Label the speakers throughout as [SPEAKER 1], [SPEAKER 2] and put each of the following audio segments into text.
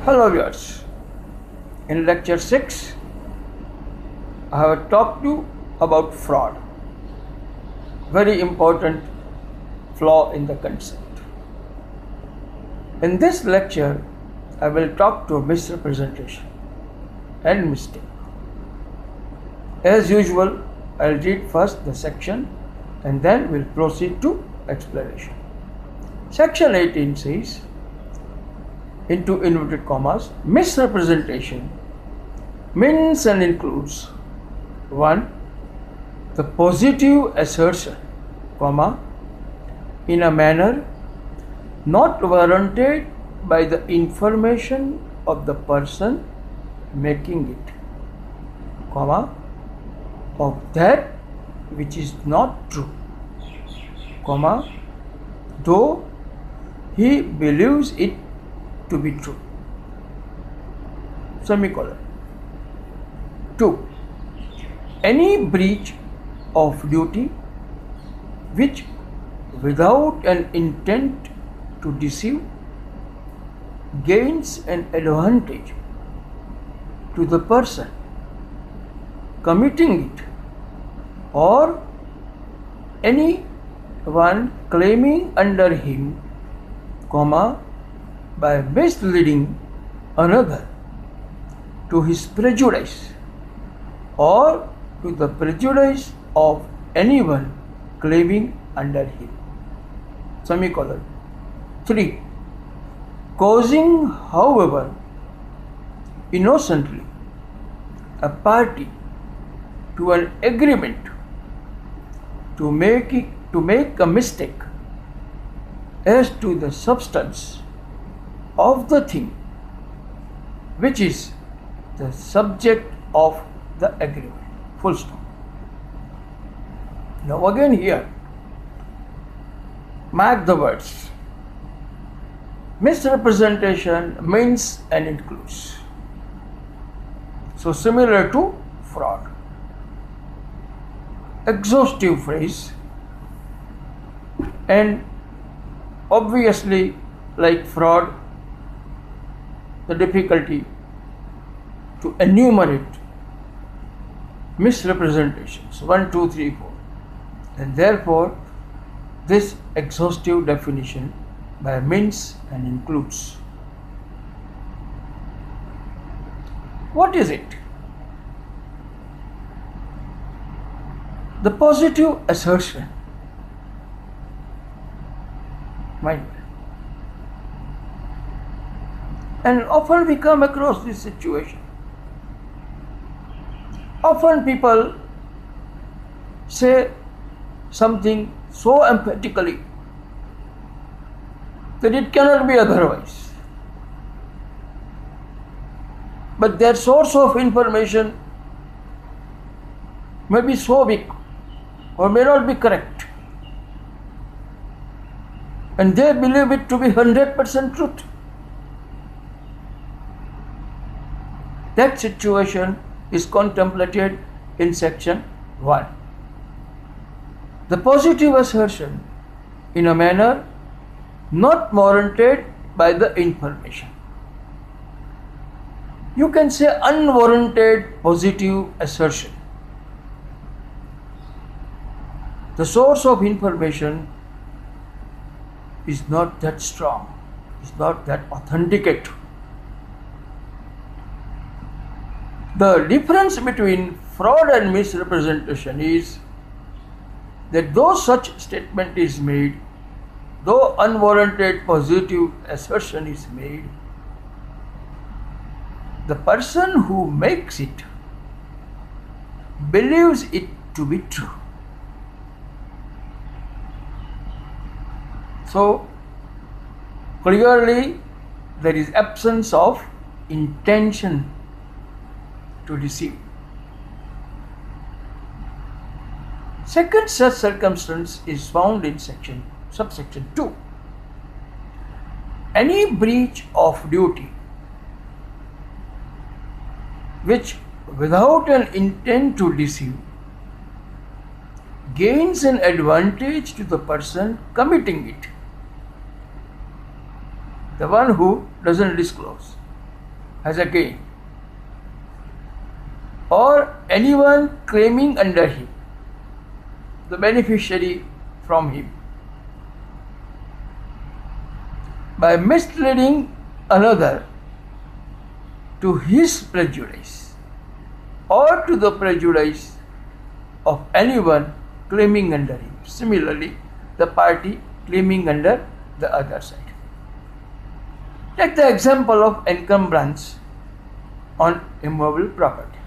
[SPEAKER 1] Hello viewers, in lecture 6 I have talked to you about fraud, very important flaw in the concept. In this lecture I will talk to misrepresentation and mistake. As usual, I will read first the section and then will proceed to explanation. Section 18 says, into inverted commas, misrepresentation means and includes 1. The positive assertion, comma, in a manner not warranted by the information of the person making it, comma, of that which is not true, comma, though he believes it to be true, semicolon. 2. Any breach of duty which without an intent to deceive gains an advantage to the person committing it or any one claiming under him, comma, by misleading another to his prejudice or to the prejudice of anyone claiming under him, semicolon. 3. Causing, however, innocently a party to an agreement to make a mistake as to the substance of the thing which is the subject of the agreement, full stop. Now again here, mark the words. Misrepresentation means and includes. So similar to fraud. Exhaustive phrase, and obviously like fraud, the difficulty to enumerate misrepresentations 1, 2, 3, 4, and therefore this exhaustive definition by means and includes. What is it? The positive assertion, mind. And often we come across this situation. Often people say something so emphatically that it cannot be otherwise. But their source of information may be so weak or may not be correct, and they believe it to be 100% truth. That situation is contemplated in section 1. The positive assertion in a manner not warranted by the information. You can say unwarranted positive assertion. The source of information is not that strong, is not that authenticate. The difference between fraud and misrepresentation is that though such statement is made, though unwarranted positive assertion is made, the person who makes it believes it to be true. So clearly there is absence of intention to deceive. Second such circumstance is found in subsection 2. Any breach of duty which without an intent to deceive gains an advantage to the person committing it, the one who doesn't disclose. has a gain, or anyone claiming under him, the beneficiary from him, by misleading another to his prejudice or to the prejudice of anyone claiming under him. Similarly, the party claiming under the other side. Take the example of encumbrance on immovable property.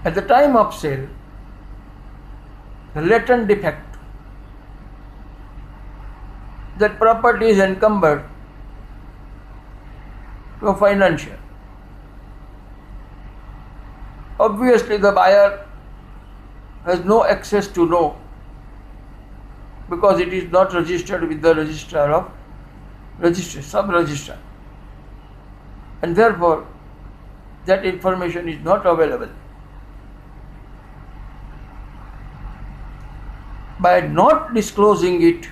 [SPEAKER 1] At the time of sale, the latent defect that property is encumbered to a financier. Obviously, the buyer has no access to know, because it is not registered with the registrar of registry, sub-registrar, and therefore that information is not available. By not disclosing it,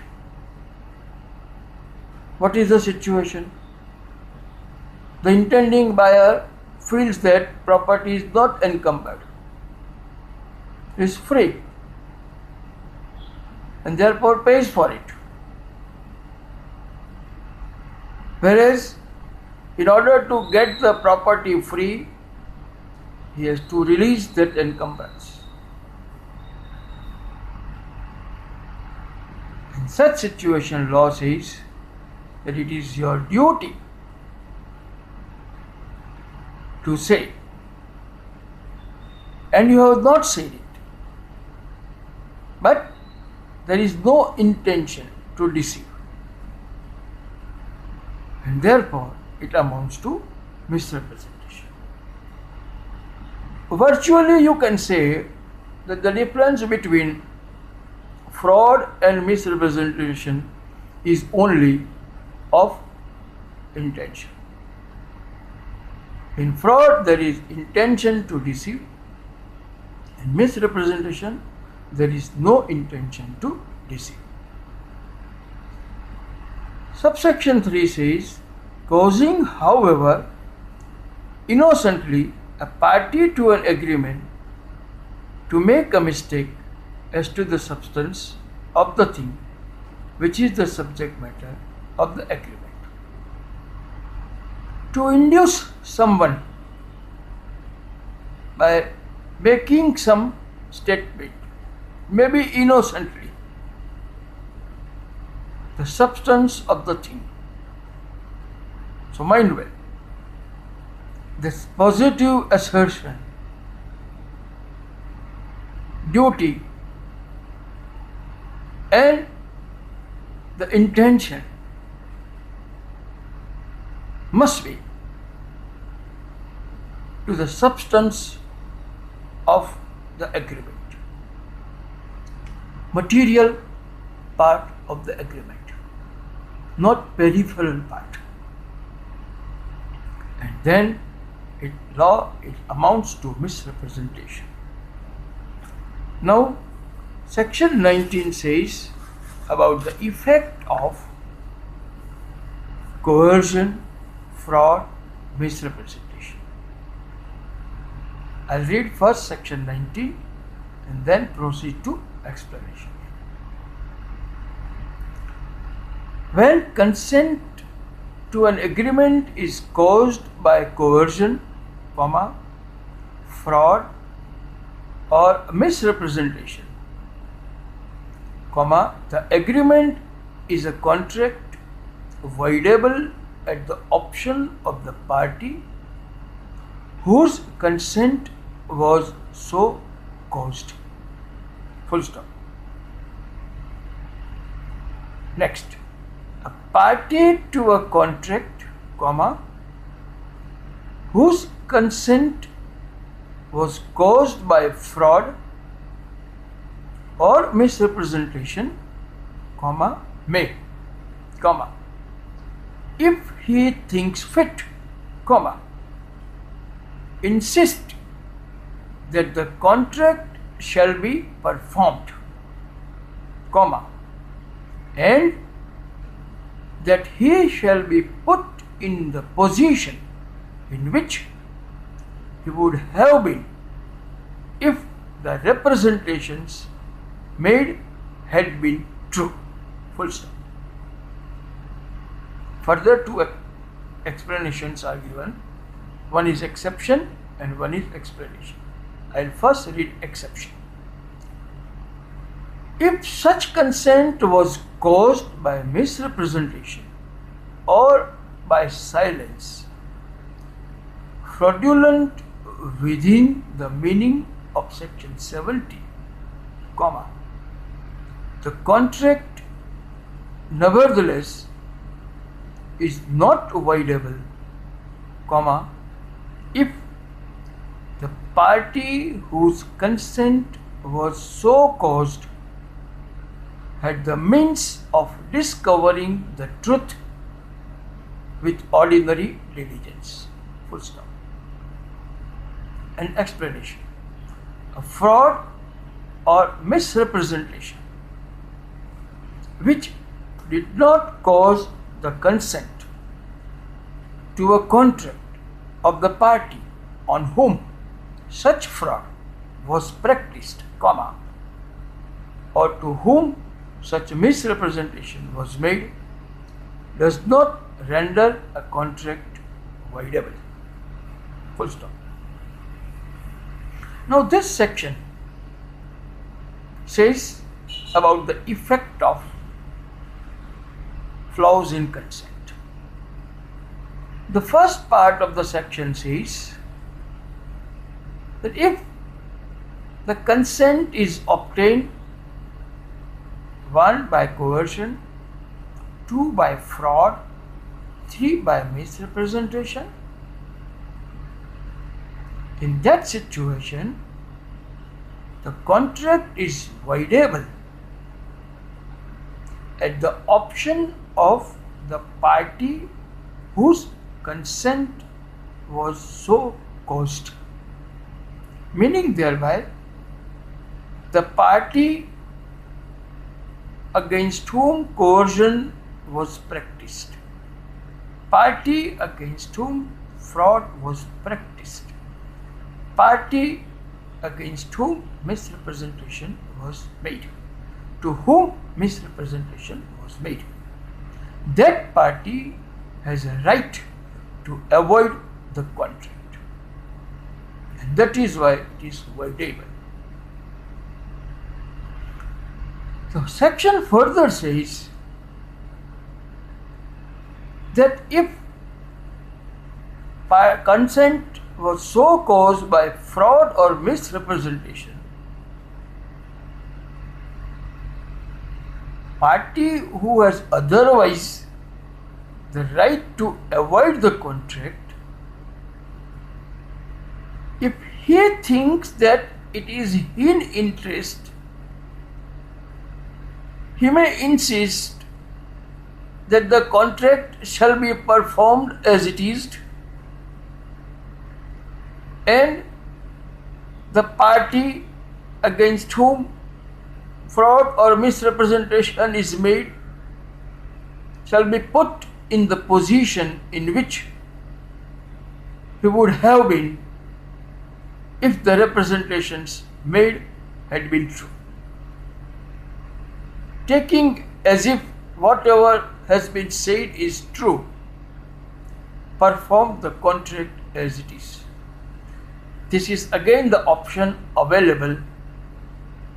[SPEAKER 1] what is the situation? The intending buyer feels that property is not encumbered, it is free, and therefore pays for it. Whereas, in order to get the property free, he has to release that encumbrance. In such situation, law says that it is your duty to say, and you have not said it, but there is no intention to deceive, and therefore it amounts to misrepresentation. Virtually, you can say that the difference between fraud and misrepresentation is only of intention. In fraud, there is intention to deceive. In misrepresentation, there is no intention to deceive. Subsection 3 says, causing, however, innocently a party to an agreement to make a mistake as to the substance of the thing, which is the subject matter of the agreement. To induce someone by making some statement, maybe innocently, the substance of the thing. So mind well, this positive assertion, duty, and the intention must be to the substance of the agreement, material part of the agreement, not peripheral part. And then it amounts to misrepresentation. Now, section 19 says about the effect of coercion, fraud, misrepresentation. I'll read first section 90 and then proceed to explanation. When consent to an agreement is caused by coercion, fraud or misrepresentation, the agreement is a contract voidable at the option of the party whose consent was so caused. Full stop. Next, a party to a contract, whose consent was caused by fraud or misrepresentation, may, if he thinks fit, insist that the contract shall be performed, and that he shall be put in the position in which he would have been if the representations made had been true. Full stop. Further two explanations are given. One is exception and one is explanation. I'll first read exception. If such consent was caused by misrepresentation or by silence, fraudulent within the meaning of section 70, the contract nevertheless is not voidable, if the party whose consent was so caused had the means of discovering the truth with ordinary diligence. Full stop. An explanation. A fraud or misrepresentation which did not cause the consent to a contract of the party on whom such fraud was practiced, or to whom such misrepresentation was made, does not render a contract voidable. Full stop. Now this section says about the effect of flaws in consent. The first part of the section says that if the consent is obtained 1 by coercion, 2 by fraud, 3 by misrepresentation, in that situation the contract is voidable at the option of the party whose consent was so caused, meaning thereby the party against whom coercion was practiced, party against whom fraud was practiced, party against whom misrepresentation was made, to whom misrepresentation was made. That party has a right to avoid the contract, and that is why it is voidable. The section further says that if consent was so caused by fraud or misrepresentation, party who has otherwise the right to avoid the contract, if he thinks that it is in interest, he may insist that the contract shall be performed as it is, and the party against whom fraud or misrepresentation is made shall be put in the position in which he would have been if the representations made had been true, taking as if whatever has been said is true, perform the contract as it is. This is again the option available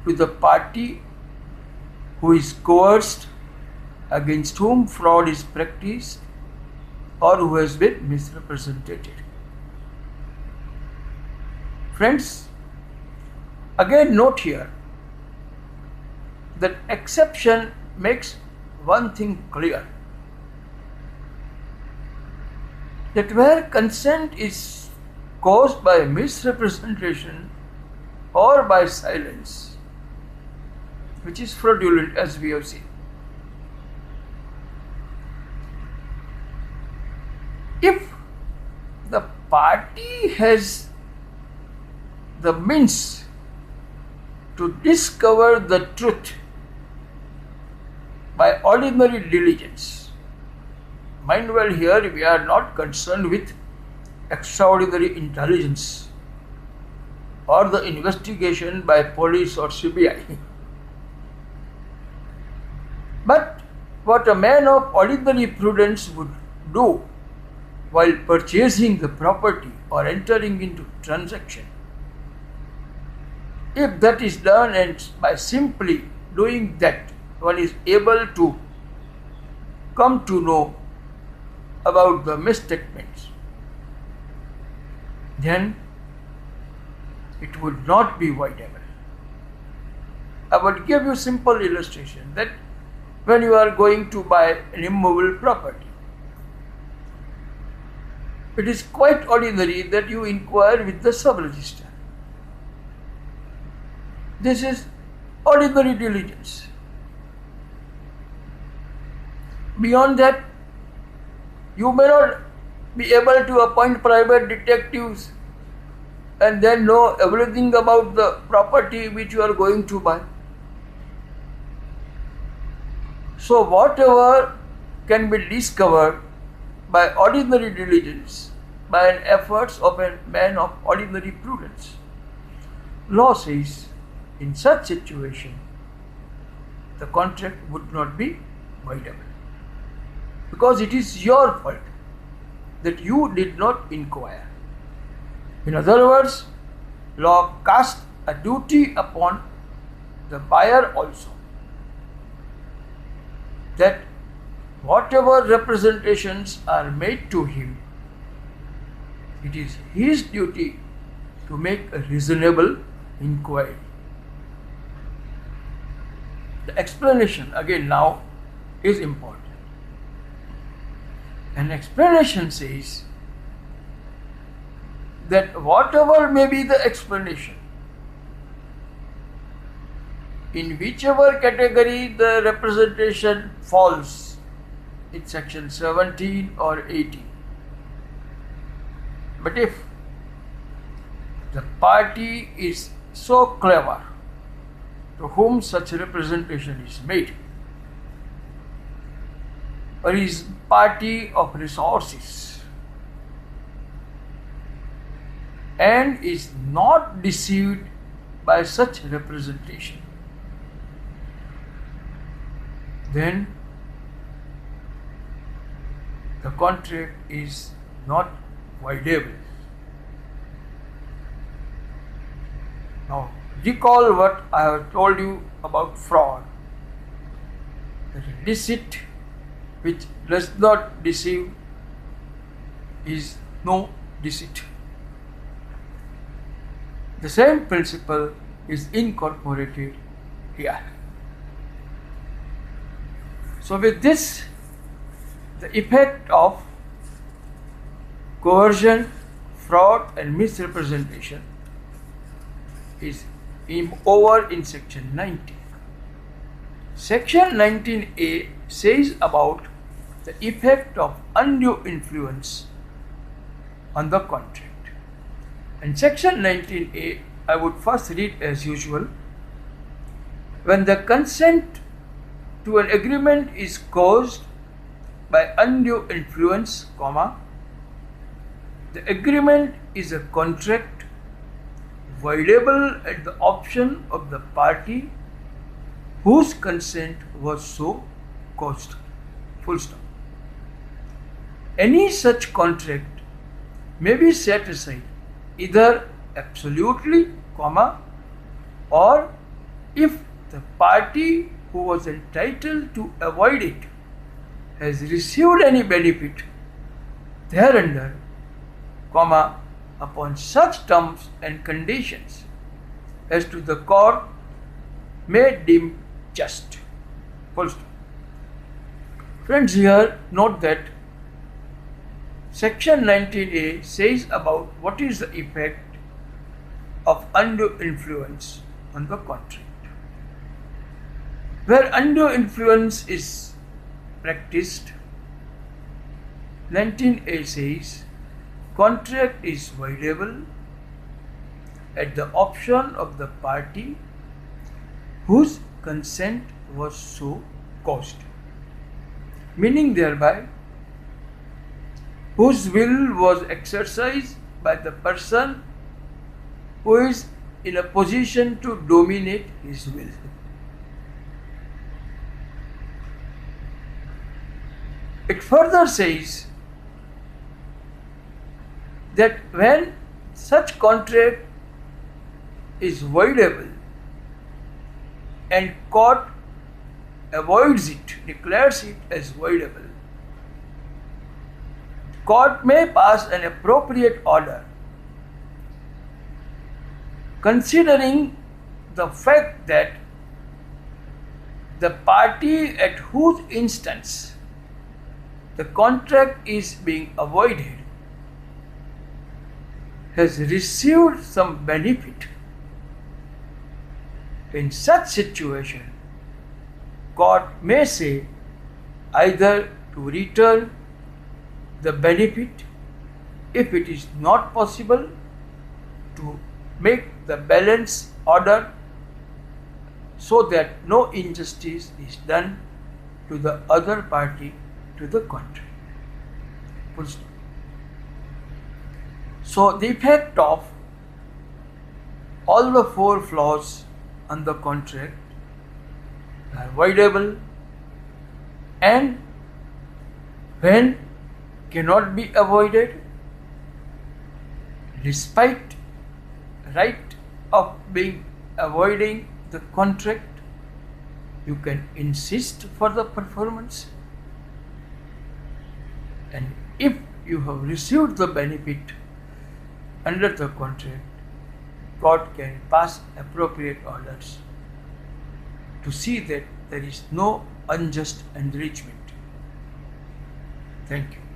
[SPEAKER 1] to the party who is coerced, against whom fraud is practiced, or who has been misrepresented. Friends, again note here that exception makes one thing clear, that where consent is caused by misrepresentation or by silence, which is fraudulent as we have seen, if the party has the means to discover the truth by ordinary diligence, Mind well, here we are not concerned with extraordinary intelligence or the investigation by police or CBI. But what a man of ordinary prudence would do while purchasing the property or entering into transaction, if that is done and by simply doing that one is able to come to know about the misstatements, then it would not be voidable. I would give you a simple illustration that when you are going to buy an immovable property, it is quite ordinary that you inquire with the sub-register. This is ordinary diligence. Beyond that, you may not be able to appoint private detectives and then know everything about the property which you are going to buy. So whatever can be discovered by ordinary diligence, by an efforts of a man of ordinary prudence, law says in such situation the contract would not be voidable, because it is your fault that you did not inquire. In other words, law casts a duty upon the buyer also, that whatever representations are made to him, it is his duty to make a reasonable inquiry. The explanation again now is important. An explanation says that whatever may be the explanation, in whichever category the representation falls, in section 17 or 18. But if the party is so clever to whom such representation is made, or is party of resources and is not deceived by such representation, then the contract is not voidable. Now recall what I have told you about fraud. That deceit which does not deceive is no deceit. The same principle is incorporated here. So with this, the effect of coercion, fraud and misrepresentation is over in section 19. Section 19A says about the effect of undue influence on the contract. And section 19A, I would first read as usual. When the consent to an agreement is caused by undue influence, the agreement is a contract voidable at the option of the party whose consent was so caused. Full stop. Any such contract may be set aside either absolutely, or if the party who was entitled to avoid it has received any benefit thereunder, upon such terms and conditions as to the court may deem just. Full stop. Friends, here note that section 19A says about what is the effect of undue influence on the contract. Where undue influence is practiced, 19A says contract is voidable at the option of the party whose consent was so caused. Meaning thereby whose will was exercised by the person who is in a position to dominate his will. It further says that when such contract is voidable and court avoids it, declares it as voidable, court may pass an appropriate order considering the fact that the party at whose instance the contract is being avoided has received some benefit. In such situation, court may say either to return the benefit if it is not possible to make the balance order so that no injustice is done to the other party to the contract. Full stop. So the effect of all the four flaws on the contract are voidable, and when cannot be avoided, despite right of being avoiding the contract, you can insist for the performance, and if you have received the benefit under the contract, court can pass appropriate orders to see that there is no unjust enrichment. Thank you.